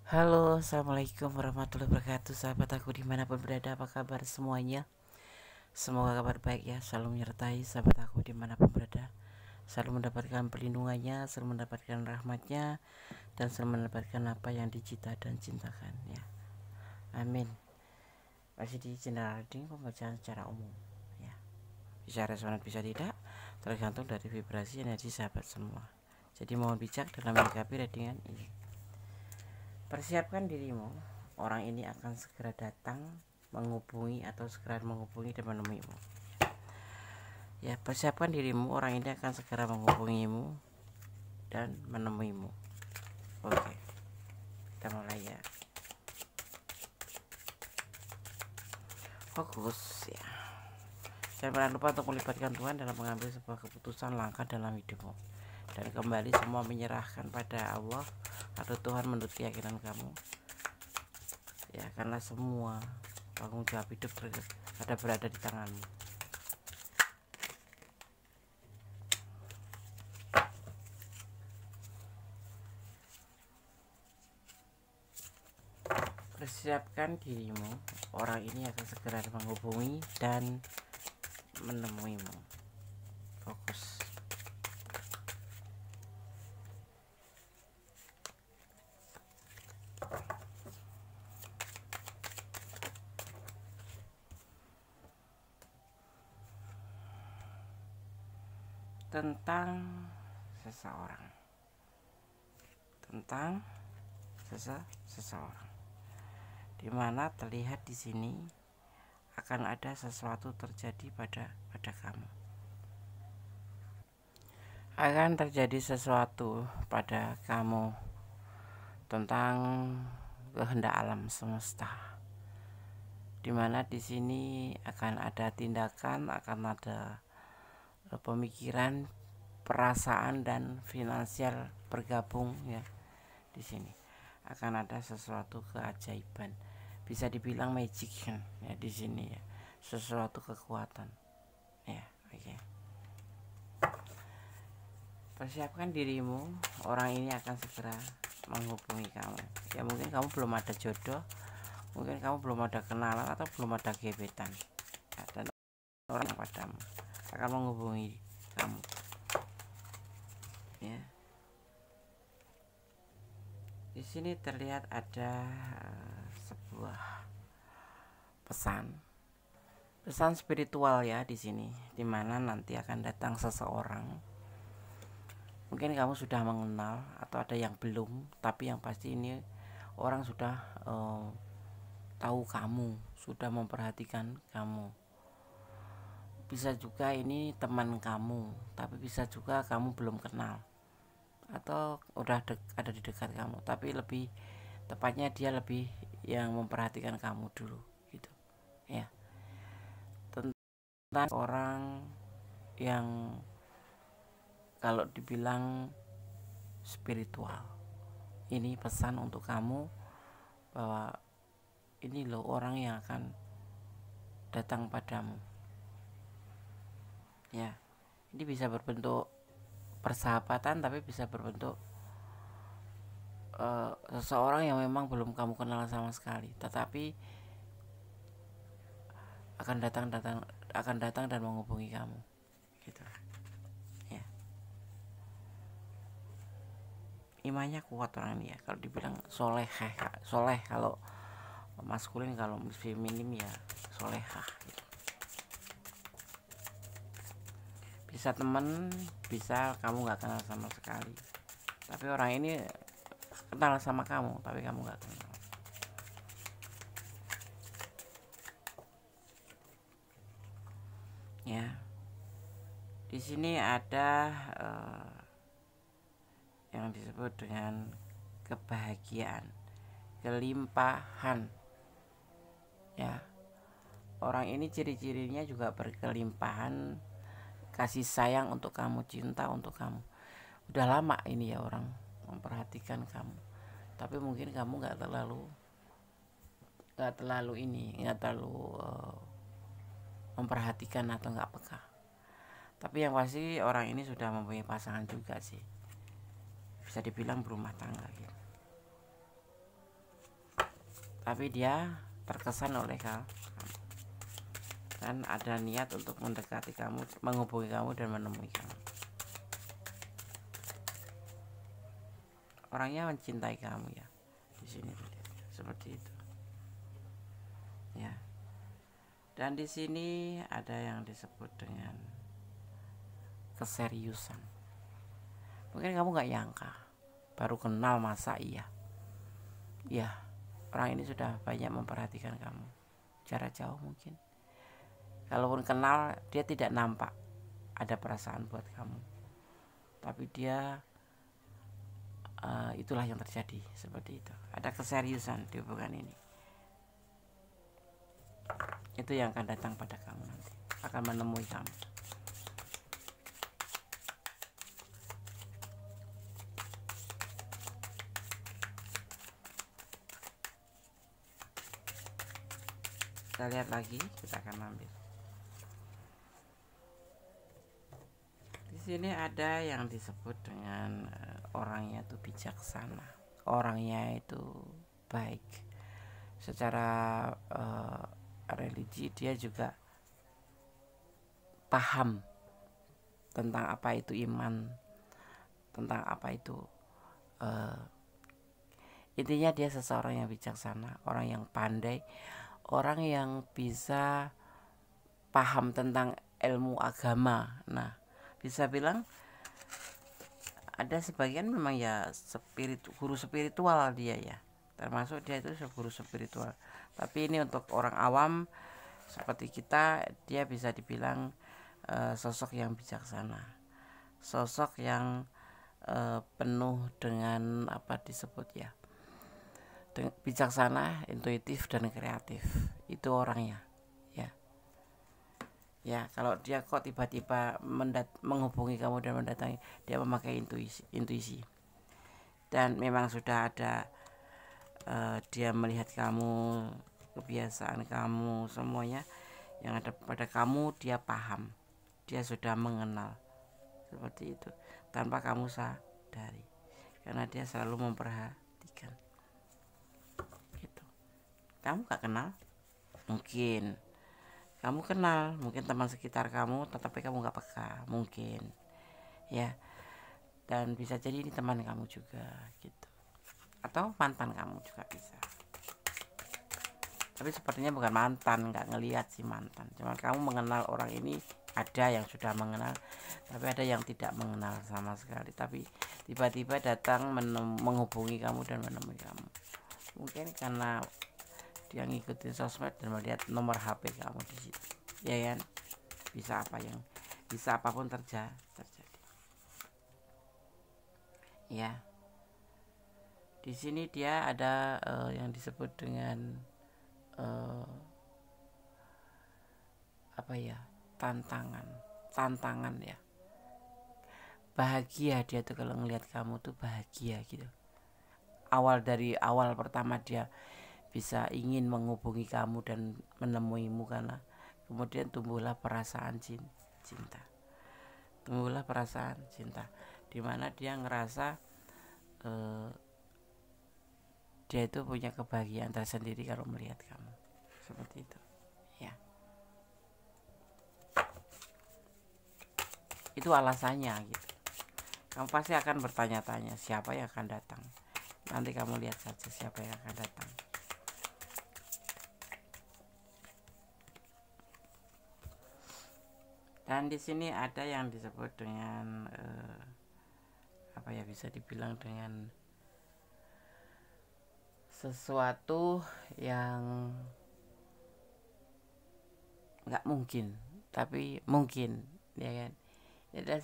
Halo, assalamualaikum warahmatullahi wabarakatuh. Sahabat aku dimanapun berada, apa kabar semuanya? Semoga kabar baik ya, selalu menyertai sahabat aku dimanapun berada, selalu mendapatkan perlindungannya, selalu mendapatkan rahmatnya, dan selalu mendapatkan apa yang dicita dan cintakan ya. Amin. Masih di channel reading pembacaan secara umum ya. Bisa resonan bisa tidak, tergantung dari vibrasi energi sahabat semua. Jadi mohon bijak dalam menyikapi readingan ini. Persiapkan dirimu, orang ini akan segera datang, menghubungi atau segera menghubungi dan menemuimu. Ya, persiapkan dirimu, orang ini akan segera menghubungimu dan menemuimu. Oke, kita mulai ya. Fokus ya. Jangan lupa untuk melibatkan Tuhan dalam mengambil sebuah keputusan langkah dalam hidupmu. Dan kembali semua menyerahkan pada Allah atau Tuhan menurut keyakinan kamu. Ya, karena semua tanggung jawab hidup berada di tanganmu. Persiapkan dirimu, orang ini akan segera menghubungi dan menemuimu. Fokus. Tentang seseorang. Tentang seseorang. Dimana terlihat di sini akan ada sesuatu terjadi pada kamu. Akan terjadi sesuatu pada kamu tentang kehendak alam semesta. Dimana di sini akan ada tindakan, akan ada pemikiran, perasaan dan finansial bergabung ya. Di sini akan ada sesuatu keajaiban, bisa dibilang magic kan ya di sini ya, sesuatu kekuatan ya. Oke. Persiapkan dirimu, orang ini akan segera menghubungi kamu ya. Mungkin kamu belum ada jodoh, mungkin kamu belum ada kenalan atau belum ada gebetan ya, dan orang padamu akan menghubungi kamu ya. Di sini terlihat ada sebuah pesan spiritual ya di sini, dimana nanti akan datang seseorang. Mungkin kamu sudah mengenal atau ada yang belum, tapi yang pasti ini orang sudah tahu kamu, sudah memperhatikan kamu. Bisa juga ini teman kamu, tapi bisa juga kamu belum kenal atau udah ada di dekat kamu, tapi lebih tepatnya dia lebih yang memperhatikan kamu dulu gitu ya. Tentang orang yang kalau dibilang spiritual, ini pesan untuk kamu bahwa ini loh orang yang akan datang padamu ya. Ini bisa berbentuk persahabatan, tapi bisa berbentuk seseorang yang memang belum kamu kenal sama sekali, tetapi akan datang dan menghubungi kamu gitu ya. Imannya kuat orang ini ya, kalau dibilang soleh kalau maskulin, kalau feminim ya solehah gitu. Bisa temen, bisa kamu nggak kenal sama sekali, tapi orang ini kenal sama kamu tapi kamu nggak kenal ya. Di sini ada yang disebut dengan kebahagiaan, kelimpahan ya. Orang ini ciri-cirinya juga berkelimpahan kasih sayang untuk kamu, cinta untuk kamu. Udah lama ini ya orang memperhatikan kamu, tapi mungkin kamu nggak terlalu memperhatikan atau nggak peka. Tapi yang pasti orang ini sudah mempunyai pasangan juga sih, bisa dibilang berumah tangga gitu. tapi dia terkesan oleh kamu dan ada niat untuk mendekati kamu, menghubungi kamu dan menemui kamu. Orangnya mencintai kamu ya, di sini seperti itu ya. Dan di sini ada yang disebut dengan keseriusan. Mungkin kamu nggak nyangka, baru kenal masa iya. Ya, orang ini sudah banyak memperhatikan kamu jarak jauh mungkin. Kalaupun kenal, dia tidak nampak ada perasaan buat kamu, tapi dia itulah yang terjadi seperti itu. Ada keseriusan di hubungan ini. Itu yang akan datang pada kamu nanti, akan menemui kamu. Kita lihat lagi, kita akan ambil. Di sini ada yang disebut dengan orangnya itu bijaksana, orangnya itu baik. Secara religi dia juga paham tentang apa itu iman, tentang apa itu intinya dia seseorang yang bijaksana, orang yang pandai, orang yang bisa paham tentang ilmu agama. Nah, bisa bilang ada sebagian memang ya guru spiritual dia ya, termasuk dia itu guru spiritual. Tapi ini untuk orang awam seperti kita, dia bisa dibilang sosok yang bijaksana, sosok yang penuh dengan apa disebut ya, bijaksana, intuitif dan kreatif. Itu orangnya ya. Ya, kalau dia kok tiba-tiba menghubungi kamu dan mendatangi, dia memakai intuisi. Dan memang sudah ada dia melihat kamu, kebiasaan kamu, semuanya yang ada pada kamu dia paham. Dia sudah mengenal seperti itu tanpa kamu sadari, karena dia selalu memperhatikan gitu. Kamu gak kenal, mungkin kamu kenal, mungkin teman sekitar kamu, tetapi kamu gak peka mungkin ya. Dan bisa jadi ini teman kamu juga gitu, atau mantan kamu juga bisa. Tapi sepertinya bukan mantan, nggak ngelihat sih mantan. Cuman kamu mengenal orang ini, ada yang sudah mengenal, tapi ada yang tidak mengenal sama sekali. Tapi tiba-tiba datang menghubungi kamu dan menemui kamu. Mungkin karena dia ngikutin sosmed dan melihat nomor HP kamu di situ, ya kan? Bisa apapun terjadi. Ya. Di sini dia ada yang disebut dengan apa ya, tantangan ya, bahagia dia tuh kalau ngelihat kamu tuh bahagia gitu. Dari awal pertama dia bisa ingin menghubungi kamu dan menemuimu, karena kemudian tumbuhlah perasaan cinta, dimana dia ngerasa dia itu punya kebahagiaan tersendiri kalau melihat kamu seperti itu ya. Itu alasannya gitu. Kamu pasti akan bertanya-tanya siapa yang akan datang. Nanti kamu lihat saja siapa yang akan datang. Dan di sini ada yang disebut dengan apa ya, bisa dibilang dengan sesuatu yang nggak mungkin tapi mungkin, ya kan? Ini adalah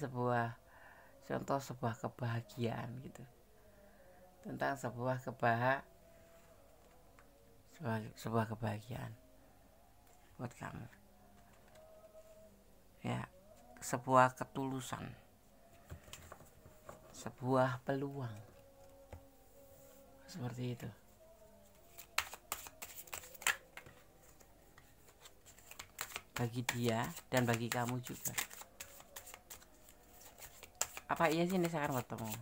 sebuah kebahagiaan gitu, tentang sebuah kebahagiaan buat kamu ya, sebuah ketulusan, sebuah peluang seperti itu. Bagi dia dan bagi kamu juga. Apa iya sih ini saya akan ketemu?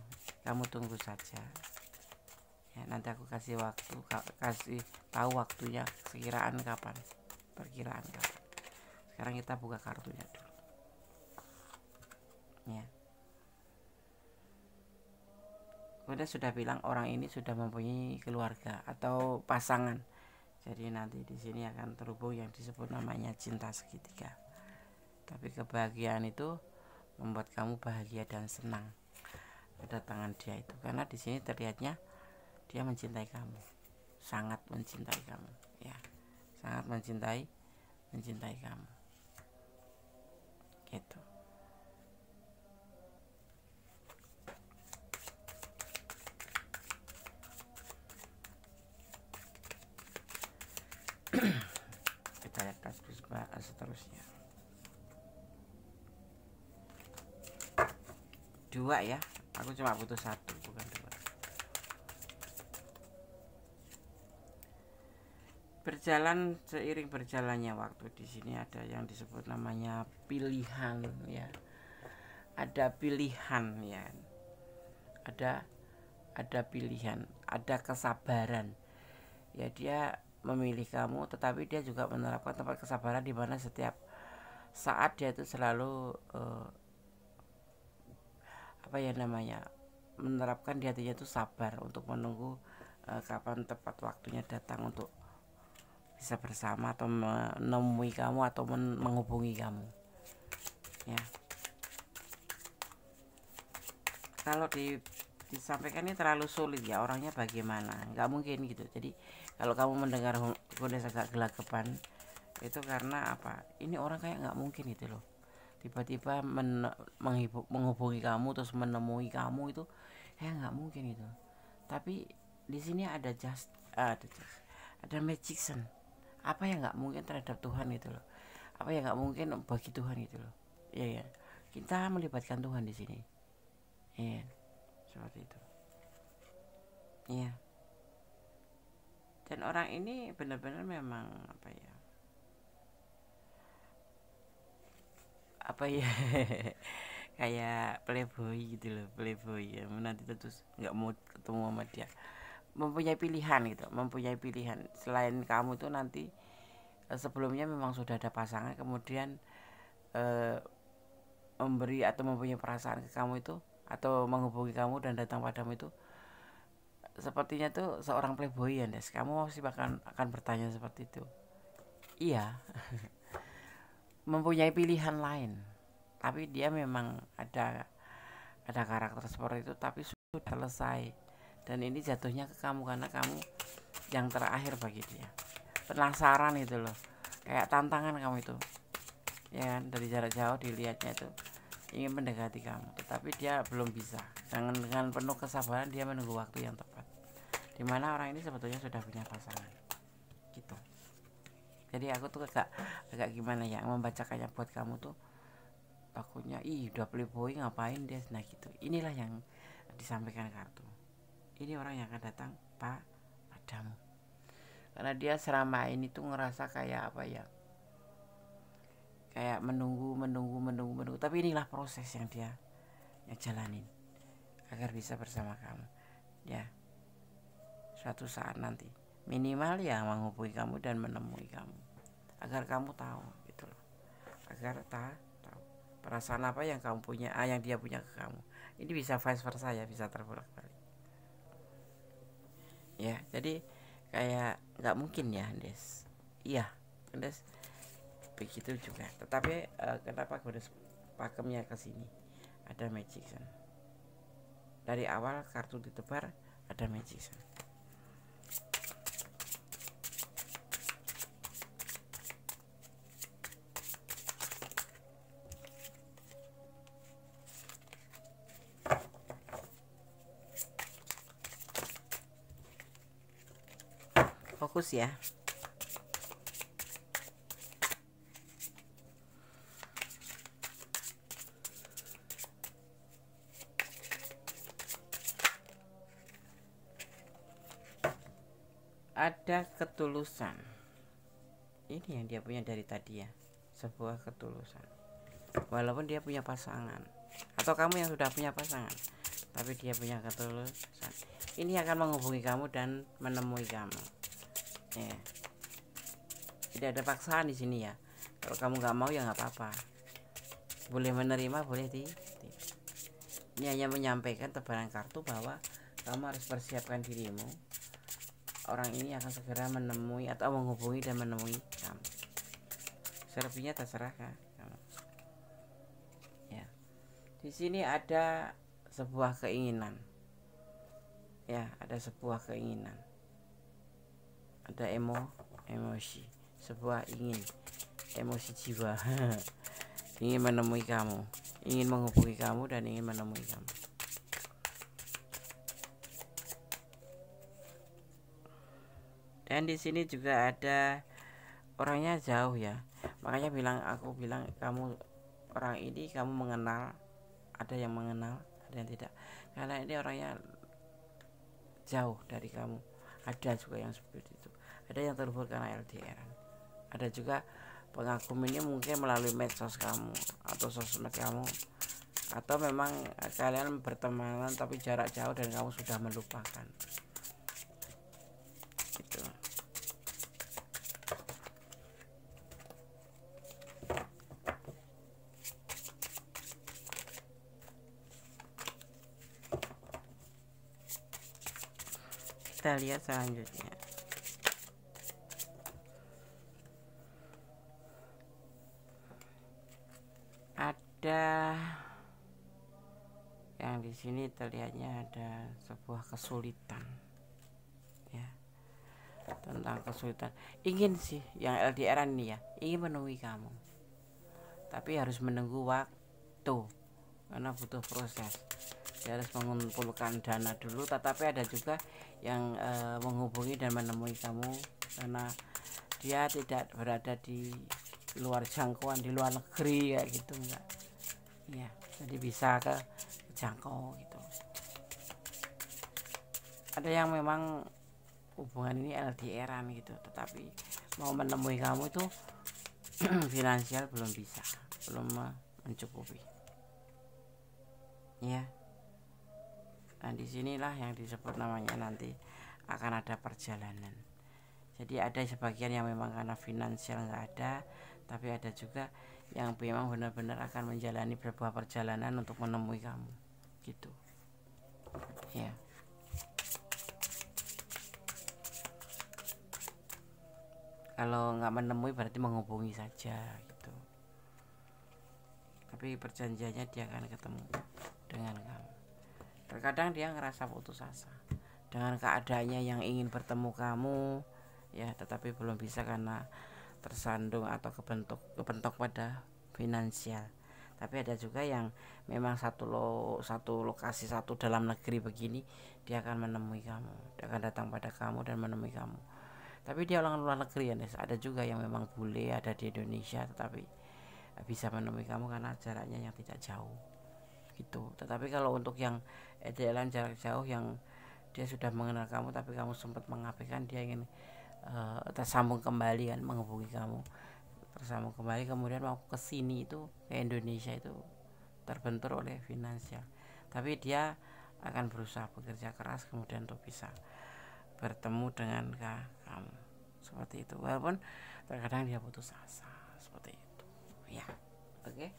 Kamu tunggu saja. Ya, nanti aku kasih waktu, kasih tahu waktunya, perkiraan kapan. Sekarang kita buka kartunya dulu. Ya. Udah sudah bilang orang ini sudah mempunyai keluarga atau pasangan. Jadi nanti di sini akan terhubung yang disebut namanya cinta segitiga. Tapi kebahagiaan itu membuat kamu bahagia dan senang kedatangan dia itu, karena di sini terlihatnya dia mencintai kamu, sangat mencintai kamu, ya, sangat mencintai kamu, gitu. Kita lihat kasus seterusnya. 2 ya, aku cuma butuh 1 bukan 2. Berjalan seiring berjalannya waktu, di sini ada yang disebut namanya pilihan, ya. Ada pilihan, ya. Ada pilihan, ada kesabaran. Ya, dia memilih kamu, tetapi dia juga menerapkan tempat kesabaran di mana setiap saat dia itu selalu menerapkan di hatinya itu sabar untuk menunggu kapan tepat waktunya datang untuk bisa bersama atau menemui kamu atau menghubungi kamu, ya. Kalau disampaikan ini terlalu sulit, ya, orangnya bagaimana, nggak mungkin gitu. Jadi kalau kamu mendengar Godes agak gelagapan, itu karena apa? Ini orang kayak nggak mungkin gitu loh, tiba-tiba menghubungi kamu terus menemui kamu, itu ya nggak mungkin itu. Tapi di sini ada magician. Apa yang nggak mungkin terhadap Tuhan itu loh, apa yang nggak mungkin bagi Tuhan itu loh, ya. Kita melibatkan Tuhan di sini, ya, seperti itu, ya. Dan orang ini benar-benar memang kayak playboy gitu loh, playboy, ya. Nanti terus nggak mau ketemu sama dia, mempunyai pilihan selain kamu itu nanti. Sebelumnya memang sudah ada pasangan, kemudian memberi atau mempunyai perasaan ke kamu itu, atau menghubungi kamu dan datang padamu itu, sepertinya tuh seorang playboy, ya, Des. Kamu masih akan bertanya seperti itu. Iya. Mempunyai pilihan lain, tapi dia memang ada karakter seperti itu, tapi sudah selesai. Dan ini jatuhnya ke kamu karena kamu yang terakhir bagi dia. Penasaran itu loh, kayak tantangan kamu itu, ya kan? Dari jarak jauh dilihatnya itu ingin mendekati kamu, tetapi dia belum bisa. Dengan penuh kesabaran dia menunggu waktu yang tepat, dimana orang ini sebetulnya sudah punya pasangan, gitu. Jadi aku tuh agak gimana ya membacakannya buat kamu tuh, takutnya udah playboy ngapain dia, nah gitu. Inilah yang disampaikan kartu. Ini orang yang akan datang padamu, karena dia selama ini tuh ngerasa kayak kayak menunggu, tapi inilah proses yang dia jalanin agar bisa bersama kamu, ya. Suatu saat nanti minimal ya menghubungi kamu dan menemui kamu, agar kamu tahu gitu loh, agar tahu perasaan apa yang kamu punya, yang dia punya ke kamu. Ini bisa vice versa, ya, bisa terbolak-balik, ya. Jadi kayak nggak mungkin, ya, Des. Iya, Des, begitu juga. Tetapi kenapa gue pakemnya ke sini? Ada magician. Dari awal kartu ditebar ada magician. Fokus, ya. Ada ketulusan. Ini yang dia punya dari tadi, ya, sebuah ketulusan. Walaupun dia punya pasangan, atau kamu yang sudah punya pasangan, tapi dia punya ketulusan. ini akan menghubungi kamu dan menemui kamu. Ya. Tidak ada paksaan di sini ya. Kalau kamu nggak mau ya nggak apa-apa. Boleh menerima, boleh tidak. Ini hanya menyampaikan tebaran kartu bahwa kamu harus persiapkan dirimu. Orang ini akan segera menemui atau menghubungi dan menemui kamu. Selebihnya terserah kan kamu. Ya. Di sini ada sebuah keinginan. Ya, ada sebuah keinginan. Ada emosi, sebuah emosi jiwa. Ingin menemui kamu, ingin menghubungi kamu dan ingin menemui kamu. Dan di sini juga ada orangnya jauh ya. Makanya aku bilang kamu orang ini kamu mengenal, ada yang mengenal, ada yang tidak. Karena ini orangnya jauh dari kamu. Ada juga yang seperti itu. Ada yang terhubung karena LDR. Ada juga pengagum ini mungkin melalui medsos kamu atau sosmed kamu, atau memang kalian bertemanan tapi jarak jauh dan kamu sudah melupakan gitu. Kita lihat selanjutnya. Ada yang di sini terlihatnya ada sebuah kesulitan ya, tentang kesulitan. Ingin sih yang LDR ini ya, ingin menemui kamu, tapi harus menunggu waktu karena butuh proses. Dia harus mengumpulkan dana dulu, tetapi ada juga yang menghubungi dan menemui kamu karena dia tidak berada di luar jangkauan, di luar negeri kayak gitu enggak ya, jadi bisa ke jangkau gitu. Ada yang memang hubungan ini LDRan gitu, tetapi mau menemui kamu itu finansial belum bisa, belum mencukupi ya. Nah disinilah yang disebut namanya nanti akan ada perjalanan. Jadi ada sebagian yang memang karena finansial nggak ada, tapi ada juga yang memang benar-benar akan menjalani beberapa perjalanan untuk menemui kamu gitu ya. Kalau nggak menemui berarti menghubungi saja gitu, tapi perjanjiannya dia akan ketemu dengan kamu. Terkadang dia ngerasa putus asa dengan keadaannya yang ingin bertemu kamu ya, tetapi belum bisa karena tersandung atau kebentuk pada finansial. Tapi ada juga yang memang satu lokasi, satu dalam negeri begini, dia akan menemui kamu, dia akan datang pada kamu dan menemui kamu. Tapi dia orang luar negeri ya, ada juga yang memang bule ada di Indonesia tetapi bisa menemui kamu karena jaraknya yang tidak jauh gitu. Tetapi kalau untuk yang jalan jarak jauh yang dia sudah mengenal kamu tapi kamu sempat mengabaikan, dia ingin tersambung kembali kan, menghubungi kamu, tersambung kembali, kemudian mau ke sini itu ke Indonesia itu terbentur oleh finansial. Tapi dia akan berusaha bekerja keras kemudian untuk bisa bertemu dengan kamu seperti itu, walaupun terkadang dia putus asa seperti itu ya. Oke.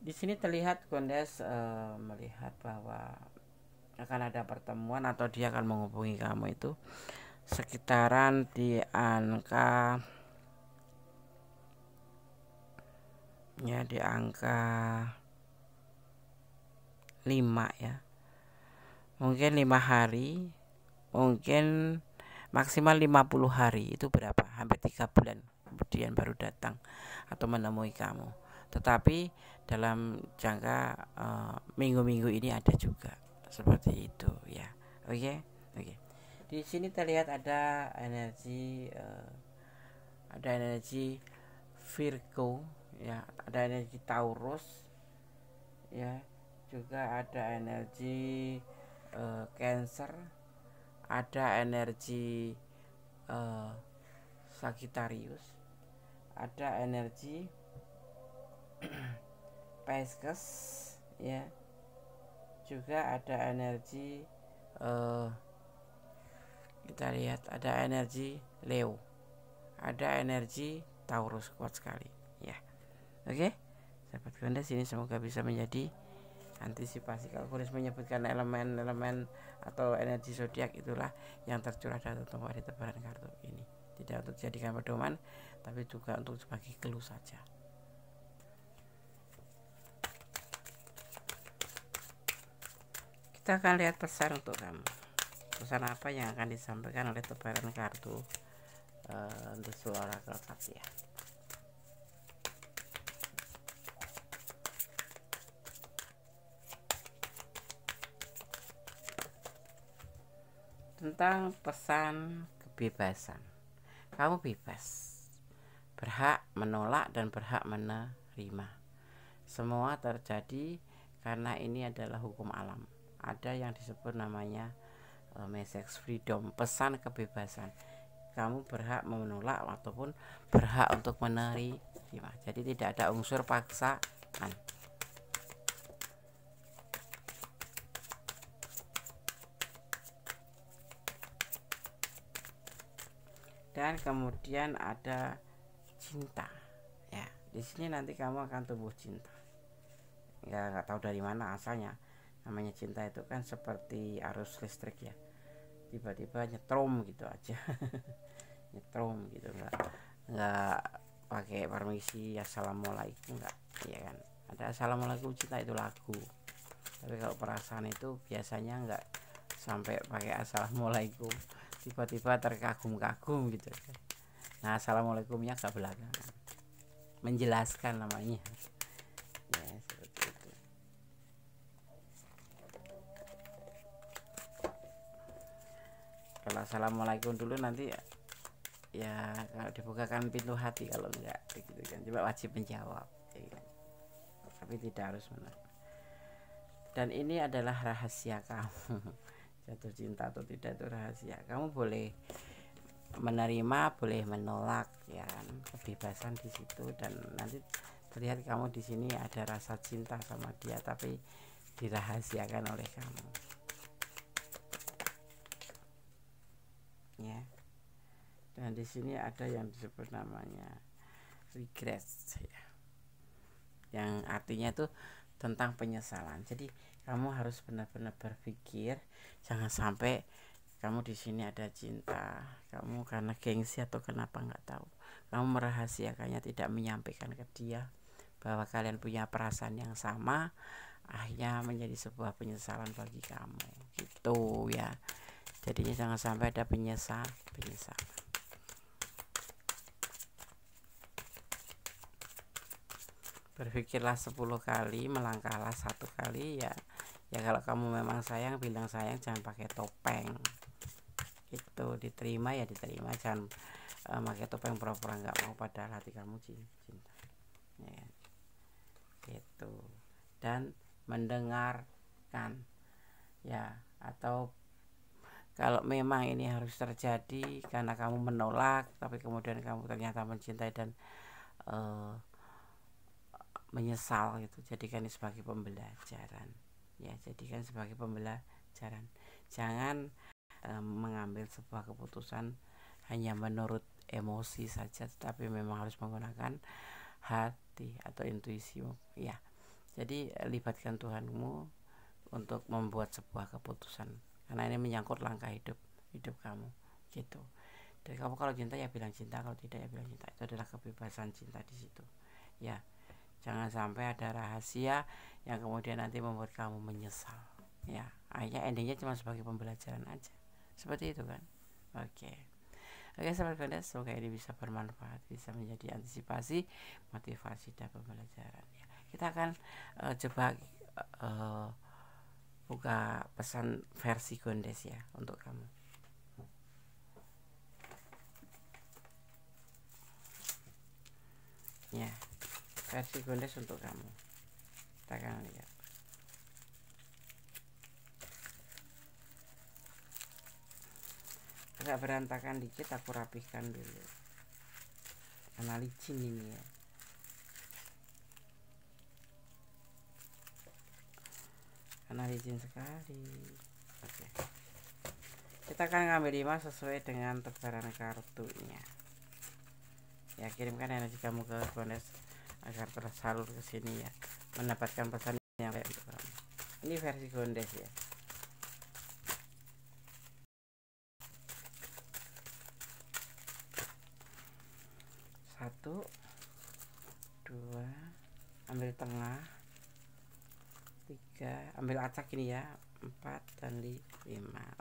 Di sini terlihat Gondes melihat bahwa akan ada pertemuan atau dia akan menghubungi kamu itu sekitaran di angka ya, di angka 5 ya, mungkin 5 hari, mungkin maksimal 50 hari. Itu berapa? Hampir 3 bulan kemudian baru datang atau menemui kamu. Tetapi dalam jangka minggu-minggu ini ada juga seperti itu ya. Oke. Di sini terlihat ada energi Virgo ya, ada energi Taurus ya, juga ada energi Cancer, ada energi Sagittarius, ada energi Pisces ya, juga ada energi kita lihat ada energi Leo, ada energi Taurus kuat sekali ya. Oke, sahabat Gondes, ini semoga bisa menjadi antisipasi. Kalau Gondes menyebutkan elemen-elemen atau energi zodiak, itulah yang tercurah dalam tempat di tebaran kartu ini. Tidak untuk dijadikan pedoman, tapi juga untuk sebagai clue saja. Kita akan lihat pesan untuk kamu. Pesan apa yang akan disampaikan oleh tebaran kartu untuk suara kelengkap ya. Tentang pesan kebebasan. Kamu bebas, berhak menolak dan berhak menerima. Semua terjadi karena ini adalah hukum alam. Ada yang disebut namanya message freedom, pesan kebebasan. Kamu berhak menolak ataupun berhak untuk menerima. Jadi tidak ada unsur paksaan. Dan kemudian ada cinta ya. Di sini nanti kamu akan tumbuh cinta ya, nggak tahu dari mana asalnya. Namanya cinta itu kan seperti arus listrik ya, tiba-tiba nyetrum gitu aja. Nyetrum gitu, nggak pakai permisi assalamualaikum, nggak ya kan. Ada assalamualaikum cinta itu lagu, tapi kalau perasaan itu biasanya nggak sampai pakai assalamualaikum, tiba-tiba terkagum-kagum gitu. Nah, assalamualaikumnya ke belakang, menjelaskan namanya ya, seperti itu. Kalau assalamualaikum dulu nanti ya kalau dibukakan pintu hati, kalau enggak gitu kan, coba wajib menjawab ya kan? Tapi tidak harus benar. Dan ini adalah rahasia kamu. Jatuh cinta atau tidak itu rahasia. Kamu boleh menerima, boleh menolak ya kan, kebebasan di situ. Dan nanti terlihat kamu di sini ada rasa cinta sama dia, tapi dirahasiakan oleh kamu ya. Dan di sini ada yang disebut namanya regret ya, yang artinya itu tentang penyesalan. Jadi kamu harus benar-benar berpikir, jangan sampai kamu di sini ada cinta, kamu karena gengsi atau kenapa nggak tahu, kamu merahasiakannya, tidak menyampaikan ke dia bahwa kalian punya perasaan yang sama, akhirnya menjadi sebuah penyesalan bagi kamu gitu ya. Jadinya jangan sampai ada penyesalan. Berpikirlah 10 kali, melangkahlah 1 kali ya. Ya kalau kamu memang sayang, bilang sayang, jangan pakai topeng. Itu diterima ya diterima, jangan pakai topeng pura-pura nggak mau padahal hati kamu cinta. Ya, gitu. Dan mendengarkan ya, atau kalau memang ini harus terjadi karena kamu menolak, tapi kemudian kamu ternyata mencintai dan menyesal gitu, jadikan ini sebagai pembelajaran ya, jadikan sebagai pembelajaran. Jangan mengambil sebuah keputusan hanya menurut emosi saja, tetapi memang harus menggunakan hati atau intuisimu ya. Jadi libatkan Tuhanmu untuk membuat sebuah keputusan, karena ini menyangkut langkah hidup kamu gitu. Jadi kamu kalau cinta ya bilang cinta, kalau tidak ya bilang cinta. Itu adalah kebebasan cinta di situ ya. Jangan sampai ada rahasia yang kemudian nanti membuat kamu menyesal ya. Akhirnya endingnya cuma sebagai pembelajaran aja, seperti itu kan. Oke, sahabat Gondes, semoga ini bisa bermanfaat, bisa menjadi antisipasi, motivasi, dan pembelajaran ya. Kita akan coba buka pesan versi Gondes ya untuk kamu ya. Versi Gondes untuk kamu, kita akan lihat. Agak berantakan dikit, aku rapihkan dulu karena licin ini ya. karena licin sekali. Oke, kita akan ngambil 5 sesuai dengan tebaran kartunya. Ya, kirimkan energi kamu ke Gondes agar tersalur ke sini ya, mendapatkan pesan yang baik untuk kamu. Ini versi Gondes ya. Satu, dua, ambil tengah, 3, ambil acak ini ya, 4 dan 5.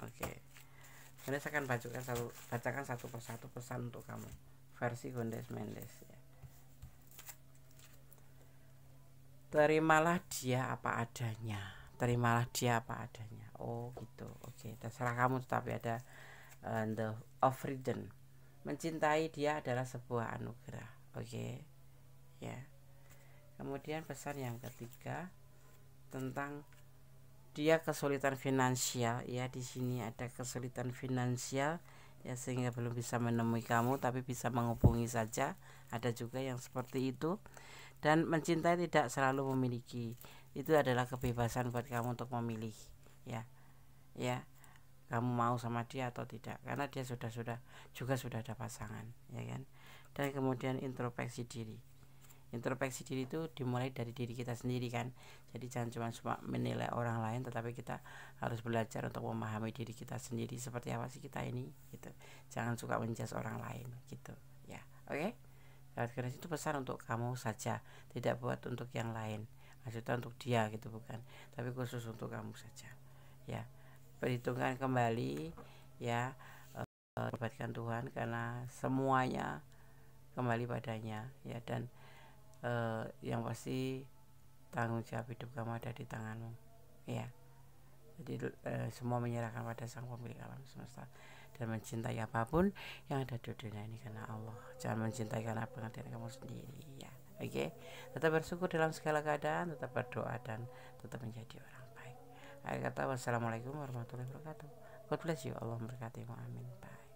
Oke. Gondes akan bacakan satu persatu pesan untuk kamu. Versi Gondes Mendes ya. Terimalah dia apa adanya. Terimalah dia apa adanya. Oh gitu. Oke, terserah kamu, tetapi ada the of freedom. Mencintai dia adalah sebuah anugerah. Oke. Ya. Kemudian pesan yang ketiga tentang dia kesulitan finansial ya. Di sini ada kesulitan finansial ya, sehingga belum bisa menemui kamu, tapi bisa menghubungi saja. Ada juga yang seperti itu. Dan mencintai tidak selalu memiliki. Itu adalah kebebasan buat kamu untuk memilih ya. Ya. Kamu mau sama dia atau tidak, karena dia sudah ada pasangan ya kan. Dan kemudian introspeksi diri. Introspeksi diri itu dimulai dari diri kita sendiri kan. Jadi jangan cuma menilai orang lain, tetapi kita harus belajar untuk memahami diri kita sendiri, seperti apa sih kita ini gitu. Jangan suka menjudge orang lain gitu ya. Oke. Karena itu pesan untuk kamu saja, tidak buat untuk yang lain. Maksudnya untuk dia gitu bukan, tapi khusus untuk kamu saja ya. Perhitungkan kembali ya, libatkan Tuhan karena semuanya kembali padanya ya. Dan yang pasti tanggung jawab hidup kamu ada di tanganmu ya. Jadi semua menyerahkan pada Sang Pemilik alam semesta, dan mencintai apapun yang ada di dunia ini karena Allah. Jangan mencintai karena pengertian kamu sendiri ya. Oke. Tetap bersyukur dalam segala keadaan, tetap berdoa, dan tetap menjadi orang baik. Akhir kata, wassalamualaikum warahmatullahi wabarakatuh. God bless you. Allah memberkatimu. Amin. Bye.